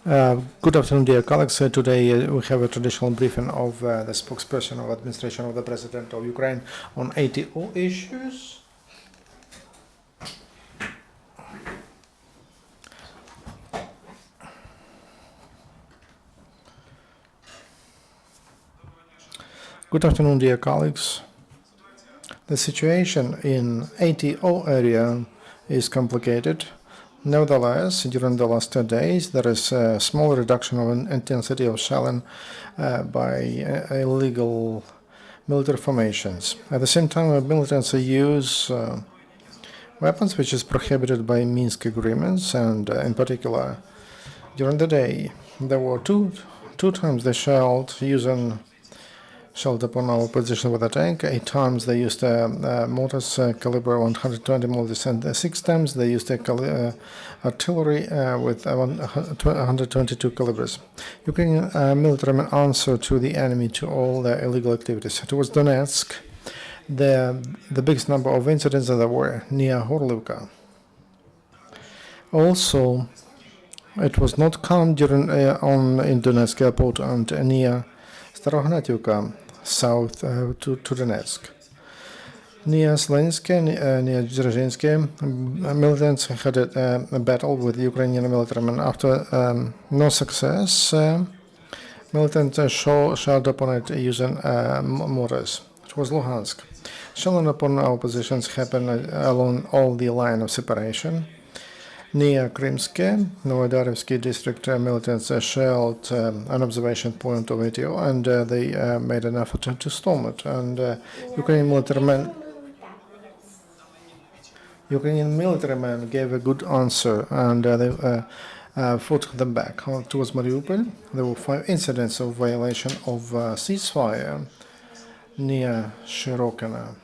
Good afternoon, dear colleagues. Today we have a traditional briefing of the spokesperson of administration of the President of Ukraine on ATO issues. Good afternoon, dear colleagues. The situation in ATO area is complicated. Nevertheless, during the last 2 days, there is a small reduction of intensity of shelling by illegal military formations. At the same time, militants use weapons which is prohibited by Minsk agreements, and in particular, during the day, there were two times they shelled upon our position with a tank. 8 times they used mortars caliber 120 mm, and 6 times they used artillery with 122 calibers. Ukrainian military answered to the enemy to all their illegal activities. Towards Donetsk, the biggest number of incidents that were near Horlivka. Also, it was not calm during in Donetsk airport and near Starohnativka, south to Donetsk. Near Slenske, near Dzержинske, militants had a battle with Ukrainian militarymen. After no success, militants shelled upon it using mortars. It was Luhansk. Shelling upon our positions happened along all the line of separation. Near Krymske, Novodarevsky district, militants shelled an observation point of ATO, and they made an effort to storm it. And Ukrainian militarymen gave a good answer, and they fought them back. Towards Mariupol, there were 5 incidents of violation of ceasefire near Shirokina.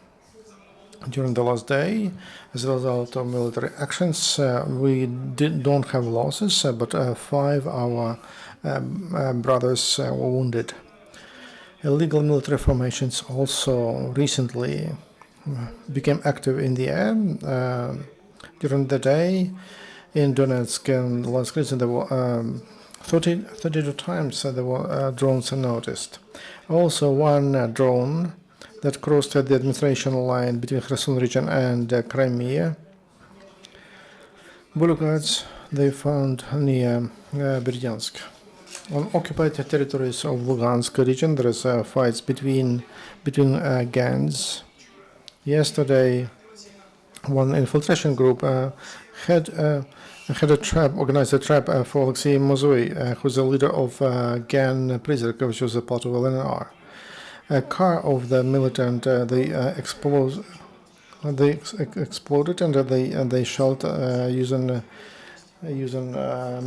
During the last day, as a result of military actions, we don't have losses, but 5 our brothers were wounded. Illegal military formations also recently became active in the air. During the day, in Donetsk and Luhansk, there were 32 times there were drones noticed. Also, one drone that crossed the administration line between Kherson region and Crimea. Boulevards they found near Berdyansk. On occupied territories of Lugansk region, there is fights between gangs. Yesterday, one infiltration group had a trap, organized a trap for Oleksandr Motuzyanyk, who's the leader of gang Prizrek, which was a part of LNR. A car of the militant they exploded, and they shot using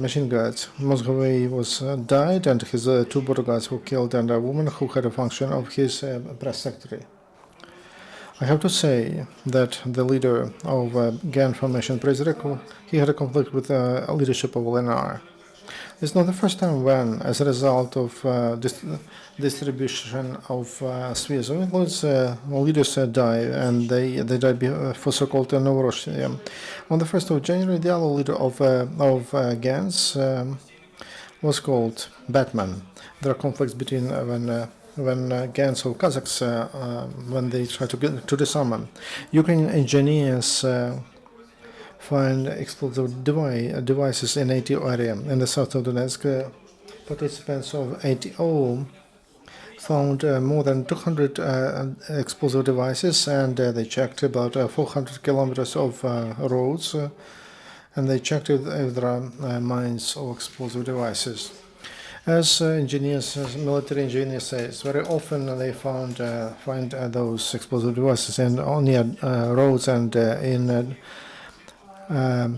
machine guns. Mozgovey was died, and his 2 bodyguards were killed, and a woman who had a function of his press secretary. I have to say that the leader of gang formation, Prizrek, he had a conflict with the leadership of LNR. It's not the first time when, as a result of distribution of Sviazovitlos, leaders die, and they died for so-called Novorossiya. On the 1st of January, the other leader of gangs was called Batman. There are conflicts between when gangs of Kazakhs when they try to disarm them. Ukrainian engineers find explosive devices in ATO area. In the south of Donetsk, participants of ATO found more than 200 explosive devices, and they checked about 400 kilometers of roads, and they checked if there are mines or explosive devices. As military engineers say, very often they find those explosive devices near roads and in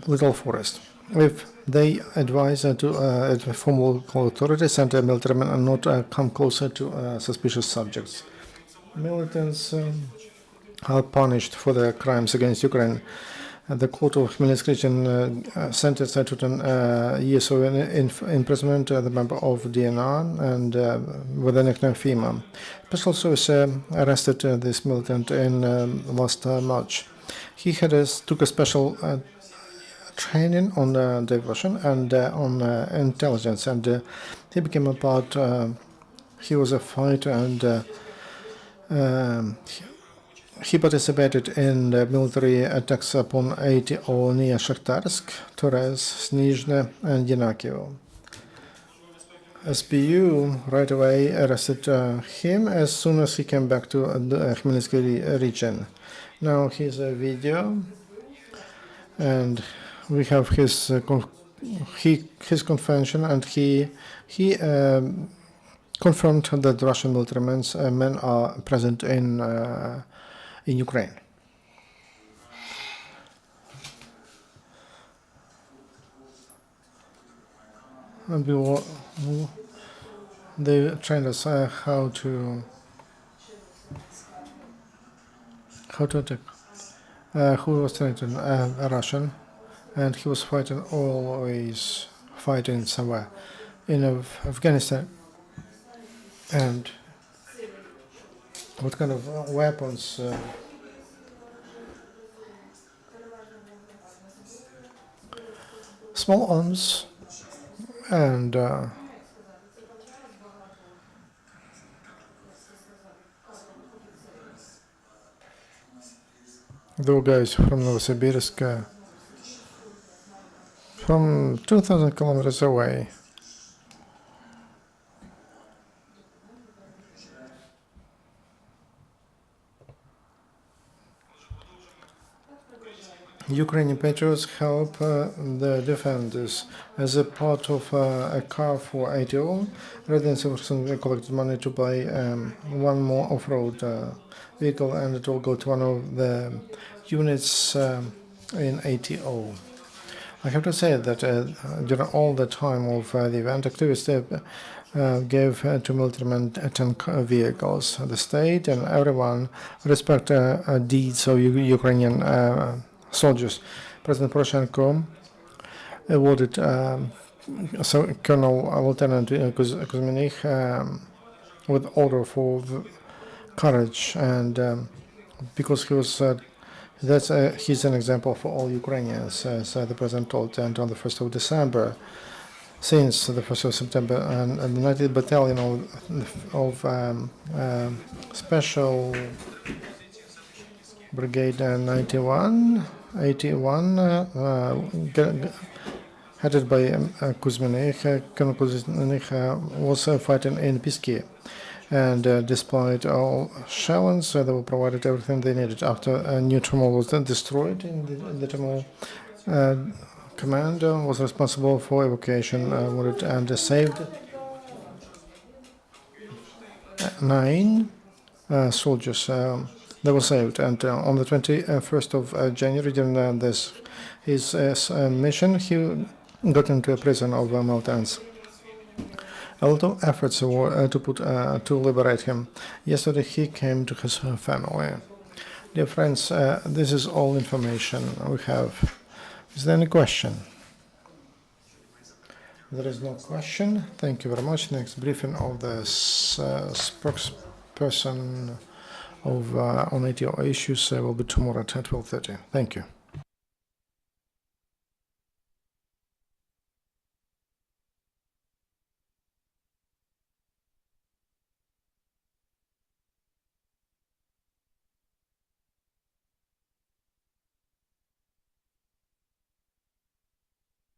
little forest. If they advise to formal authorities and military men not come closer to suspicious subjects. Militants are punished for their crimes against Ukraine. The court of Khmelnytsk region sentenced to 10 years of imprisonment the member of DNR and with the nickname FEMA. Special Service arrested this militant in last March. He took a special training on diversion and on intelligence, and he became a part. He was a fighter, and he participated in the military attacks upon ATO near Shakhtarsk, Torez, Snizhne, and Yanakievo. SBU right away arrested him as soon as he came back to the Khmelnytsky region. Now here's a video, and we have his his confession, and he confirmed that Russian military men are present in Ukraine. And they trained us how to attack. Who was trained in Russian, and he was fighting, always fighting somewhere in Afghanistan. And what kind of weapons? Small arms, and there were guys from Novosibirsk, from 2,000 kilometers away. Ukrainian patriots help the defenders as a part of a car for ATO. Residents collected money to buy one more off-road vehicle, and it will go to one of the units in ATO. I have to say that during all the time of the event, activists gave to military men 10 vehicles. The state and everyone respect deeds of Ukrainian soldiers. President Poroshenko awarded Colonel Lieutenant Kuzminich with order for courage, and because he was he's an example for all Ukrainians, as the president told. And on the 1st of December, since the 1st of September, and the 90th Battalion of Special Brigade 81, headed by Kuzminich, Colonel Kuzminich was fighting in Pisky. And despite all shells, they were provided everything they needed. After a new terminal was then destroyed, in the terminal command was responsible for evacuation and saved 9 soldiers. They were saved, and on the 21st of January, during his mission, he got into a prison of militants. A lot of efforts were to liberate him. Yesterday, he came to his family. Dear friends, this is all information we have. Is there any question? There is no question. Thank you very much. Next briefing of the spokesperson on ATO issues will be tomorrow at 12:30. Thank you.